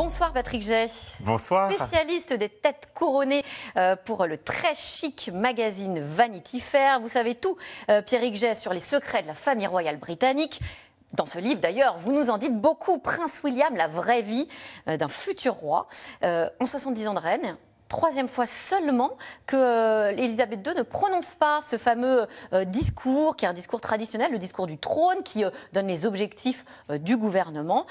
Bonsoir Patrick Jay. Bonsoir. Spécialiste des têtes couronnées pour le très chic magazine Vanity Fair. Vous savez tout, Pierrick Jay, sur les secrets de la famille royale britannique. Dans ce livre, d'ailleurs, vous nous en dites beaucoup. Prince William, la vraie vie d'un futur roi. En 70 ans de règne, troisième fois seulement que Élisabeth II ne prononce pas ce fameux discours, qui est un discours traditionnel, le discours du trône, qui donne les objectifs du gouvernement.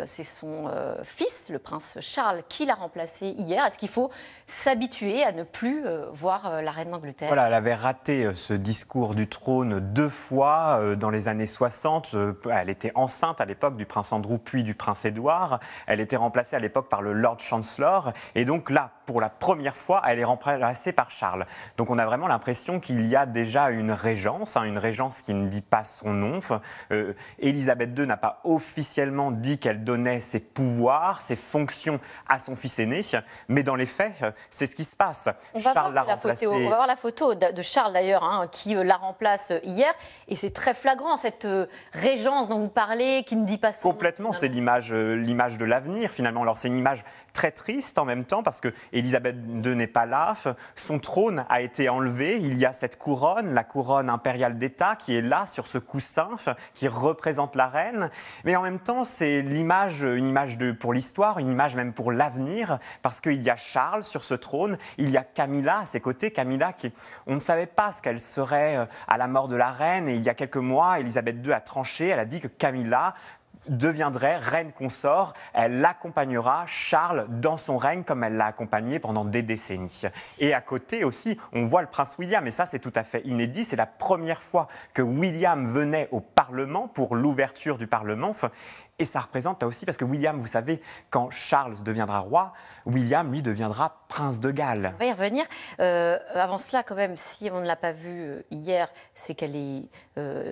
C'est son fils, le prince Charles, qui l'a remplacé hier. Est-ce qu'il faut s'habituer à ne plus voir la reine d'Angleterre ? Voilà, elle avait raté ce discours du trône 2 fois dans les années 60. Elle était enceinte à l'époque du prince Andrew puis du prince Édouard. Elle était remplacée à l'époque par le Lord Chancellor. Et donc là, pour la première fois, elle est remplacée par Charles. Donc on a vraiment l'impression qu'il y a déjà une régence qui ne dit pas son nom. Élisabeth II n'a pas officiellement dit qu'elle donnait ses pouvoirs, ses fonctions à son fils aîné, mais dans les faits, c'est ce qui se passe. On va voir la photo de Charles d'ailleurs, qui la remplace hier, et c'est très flagrant cette régence dont vous parlez, qui ne dit pas son nom. Complètement, c'est l'image de l'avenir finalement. Alors c'est une image très triste en même temps parce que Élisabeth II n'est pas là, son trône a été enlevé, il y a cette couronne, la couronne impériale d'État qui est là sur ce coussin qui représente la reine, mais en même temps c'est une image pour l'histoire, une image même pour l'avenir, parce qu'il y a Charles sur ce trône, il y a Camilla à ses côtés, Camilla on ne savait pas ce qu'elle serait à la mort de la reine, et il y a quelques mois Élisabeth II a tranché, elle a dit que Camilla deviendrait reine consort, elle accompagnera Charles dans son règne comme elle l'a accompagné pendant des décennies. Et à côté aussi, on voit le prince William, et ça c'est tout à fait inédit, c'est la première fois que William venait au Parlement pour l'ouverture du Parlement. Et ça représente là aussi, parce que William, vous savez, quand Charles deviendra roi, William, lui, deviendra prince de Galles. On va y revenir. Avant cela, quand même, si on ne l'a pas vue hier, c'est qu'elle est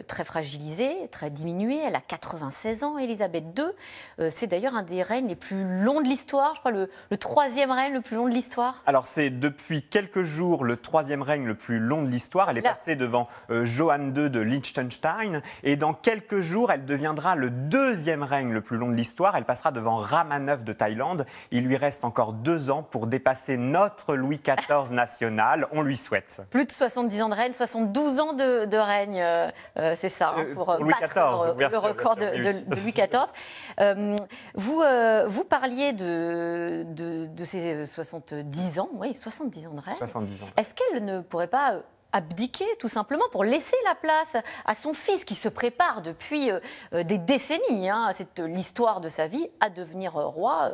très fragilisée, très diminuée. Elle a 96 ans, Élisabeth II. C'est d'ailleurs un des règnes les plus longs de l'histoire, je crois, le troisième règne le plus long de l'histoire. Alors, c'est depuis quelques jours le troisième règne le plus long de l'histoire. Elle est passée devant Johann II de Liechtenstein. Et dans quelques jours, elle deviendra le deuxième règne le plus long de l'histoire. Elle passera devant Rama IX de Thaïlande. Il lui reste encore 2 ans pour dépasser notre Louis XIV national. On lui souhaite. Plus de 70 ans de règne, 72 ans de règne, c'est ça, pour Louis battre XIV, le record de Louis XIV. Vous parliez de ces 70 ans, oui, 70 ans de règne. 70 ans. Est-ce qu'elle ne pourrait pas abdiquer tout simplement pour laisser la place à son fils qui se prépare depuis des décennies, c'est l'histoire de sa vie, à devenir roi?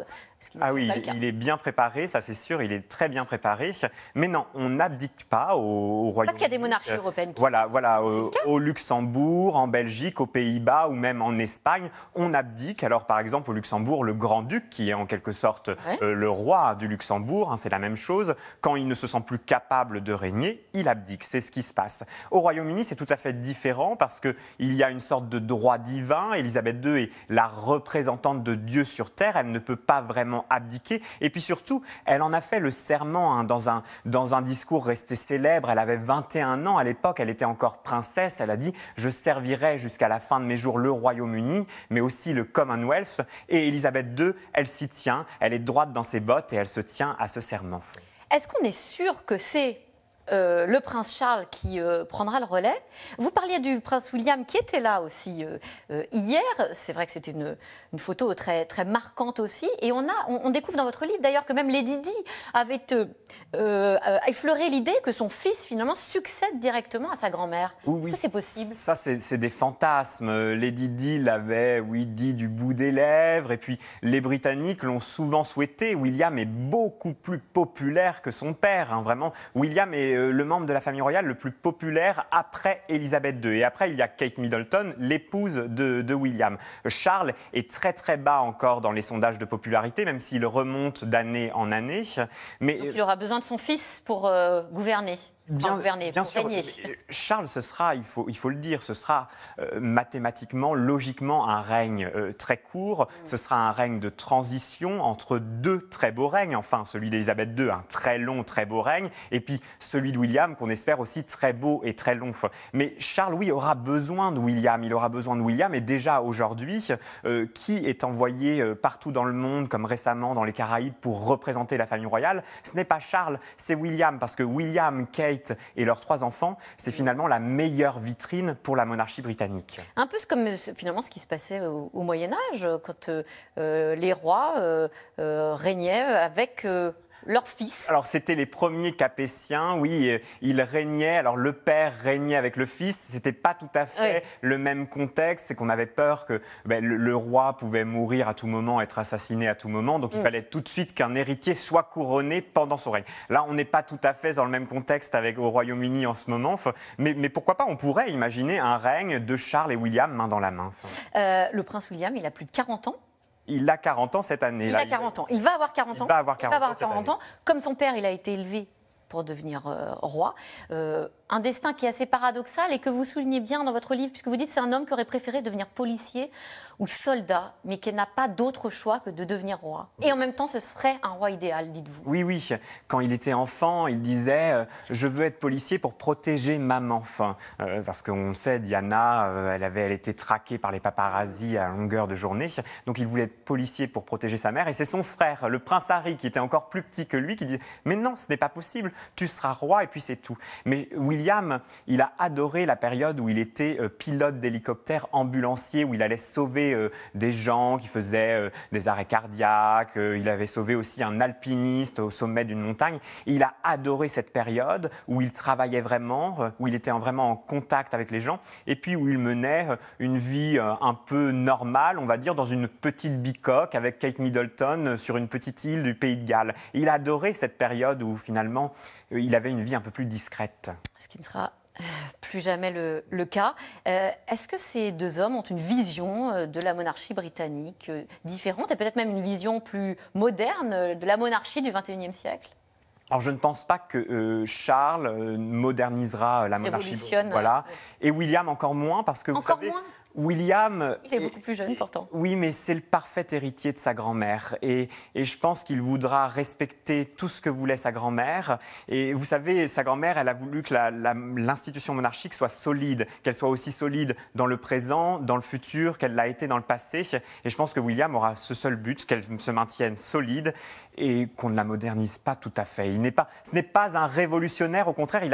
Ah oui, il est bien préparé, ça c'est sûr, il est très bien préparé. Mais non, on n'abdique pas au Royaume-Uni. Parce qu'il y a des monarchies européennes qui... Voilà, au Luxembourg, en Belgique, aux Pays-Bas ou même en Espagne, on abdique. Alors par exemple au Luxembourg, le grand-duc, qui est en quelque sorte le roi du Luxembourg, c'est la même chose. Quand il ne se sent plus capable de régner, il abdique. C'est ce qui se passe. Au Royaume-Uni, c'est tout à fait différent parce qu'il y a une sorte de droit divin. Élisabeth II est la représentante de Dieu sur terre. Elle ne peut pas vraiment abdiquer. Et puis surtout, elle en a fait le serment dans un discours resté célèbre. Elle avait 21 ans à l'époque. Elle était encore princesse. Elle a dit « Je servirai jusqu'à la fin de mes jours le Royaume-Uni, mais aussi le Commonwealth ». Et Élisabeth II, elle s'y tient. Elle est droite dans ses bottes et elle se tient à ce serment. Est-ce qu'on est sûr que c'est le prince Charles qui prendra le relais? Vous parliez du prince William qui était là aussi hier. C'est vrai que c'était une photo très, très marquante aussi. Et on découvre dans votre livre d'ailleurs que même Lady Di avait effleuré l'idée que son fils finalement succède directement à sa grand-mère. Est-ce que c'est possible? Ça, c'est des fantasmes. Lady Di l'avait, dit du bout des lèvres. Et puis les Britanniques l'ont souvent souhaité. William est beaucoup plus populaire que son père. Vraiment, William est le membre de la famille royale le plus populaire après Élisabeth II. Et après, il y a Kate Middleton, l'épouse de William. Charles est très très bas encore dans les sondages de popularité, même s'il remonte d'année en année. Donc il aura besoin de son fils pour gouverner. gouverner, bien pour sûr, régner. Charles, ce sera, il faut le dire, ce sera mathématiquement, logiquement un règne très court. Ce sera un règne de transition entre deux très beaux règnes. Enfin, celui d'Élisabeth II, un très long, très beau règne, et puis celui de William, qu'on espère aussi très beau et très long. Mais Charles, oui, aura besoin de William. Il aura besoin de William, et déjà aujourd'hui, qui est envoyé partout dans le monde, comme récemment dans les Caraïbes, pour représenter la famille royale, ce n'est pas Charles, c'est William, parce que William, Kate et leurs 3 enfants, c'est finalement la meilleure vitrine pour la monarchie britannique. Un peu comme finalement ce qui se passait au Moyen-Âge, quand les rois régnaient avec leur fils. Alors, c'était les premiers Capétiens, oui, ils régnaient. Alors, le père régnait avec le fils. C'était pas tout à fait le même contexte. C'est qu'on avait peur que le roi pouvait mourir à tout moment, être assassiné à tout moment. Donc, il fallait tout de suite qu'un héritier soit couronné pendant son règne. Là, on n'est pas tout à fait dans le même contexte avec au Royaume-Uni en ce moment. Mais pourquoi pas, on pourrait imaginer un règne de Charles et William main dans la main. Le prince William, il a plus de 40 ans. Il a 40 ans cette année. Il a 40 ans. Il va avoir 40 ans. Il va avoir 40 ans. Comme son père, il a été élevé pour devenir roi. Un destin qui est assez paradoxal et que vous soulignez bien dans votre livre, puisque vous dites que c'est un homme qui aurait préféré devenir policier ou soldat, mais qui n'a pas d'autre choix que de devenir roi. Et en même temps, ce serait un roi idéal, dites-vous. Oui, oui. Quand il était enfant, il disait je veux être policier pour protéger maman. Parce qu'on sait, Diana, elle était traquée par les paparazzis à longueur de journée. Donc il voulait être policier pour protéger sa mère. Et c'est son frère, le prince Harry, qui était encore plus petit que lui, qui disait mais non, ce n'est pas possible. Tu seras roi et puis c'est tout. Mais William, il a adoré la période où il était pilote d'hélicoptère, ambulancier, où il allait sauver des gens qui faisaient des arrêts cardiaques. Il avait sauvé aussi un alpiniste au sommet d'une montagne. Et il a adoré cette période où il travaillait vraiment, où il était vraiment en contact avec les gens, et puis où il menait une vie un peu normale, on va dire, dans une petite bicoque avec Kate Middleton sur une petite île du Pays de Galles. Et il a adoré cette période où finalement il avait une vie un peu plus discrète. Ce qui ne sera plus jamais le cas. Est-ce que ces 2 hommes ont une vision de la monarchie britannique différente et peut-être même une vision plus moderne de la monarchie du XXIe siècle ? Alors, je ne pense pas que Charles modernisera la monarchie. Voilà. Et William encore moins, parce que vous savez... Moins William... Il est beaucoup plus jeune, pourtant. Oui, mais c'est le parfait héritier de sa grand-mère. Et je pense qu'il voudra respecter tout ce que voulait sa grand-mère. Et vous savez, sa grand-mère, elle a voulu que l'institution monarchique soit solide, qu'elle soit aussi solide dans le présent, dans le futur, qu'elle l'a été dans le passé. Et je pense que William aura ce seul but, qu'elle se maintienne solide et qu'on ne la modernise pas tout à fait. Ce n'est pas un révolutionnaire, au contraire, il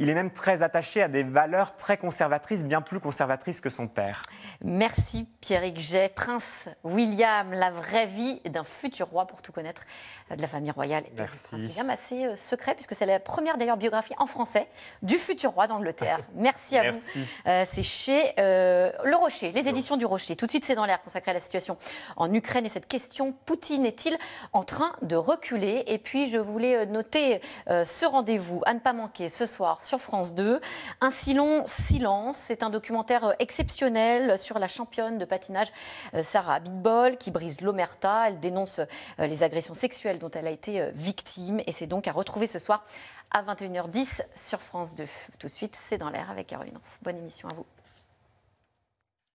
est même très attaché à des valeurs très conservatrices, bien plus conservatrices que son père. Merci Pierrick Jay. Prince William, la vraie vie d'un futur roi, pour tout connaître de la famille royale. Merci. Et Prince William, assez secret, puisque c'est la première d'ailleurs biographie en français du futur roi d'Angleterre. Merci à vous. C'est chez Le Rocher, les éditions du Rocher. Tout de suite, c'est dans l'air, consacré à la situation en Ukraine et cette question, Poutine est-il en train de reculer? Et puis, je voulais noter ce rendez-vous à ne pas manquer ce soir sur France 2. Un si long silence, c'est un documentaire exceptionnel sur la championne de patinage Sarah Abitbol qui brise l'omerta. Elle dénonce les agressions sexuelles dont elle a été victime et c'est donc à retrouver ce soir à 21h10 sur France 2. Tout de suite, c'est dans l'air avec Caroline. Bonne émission à vous.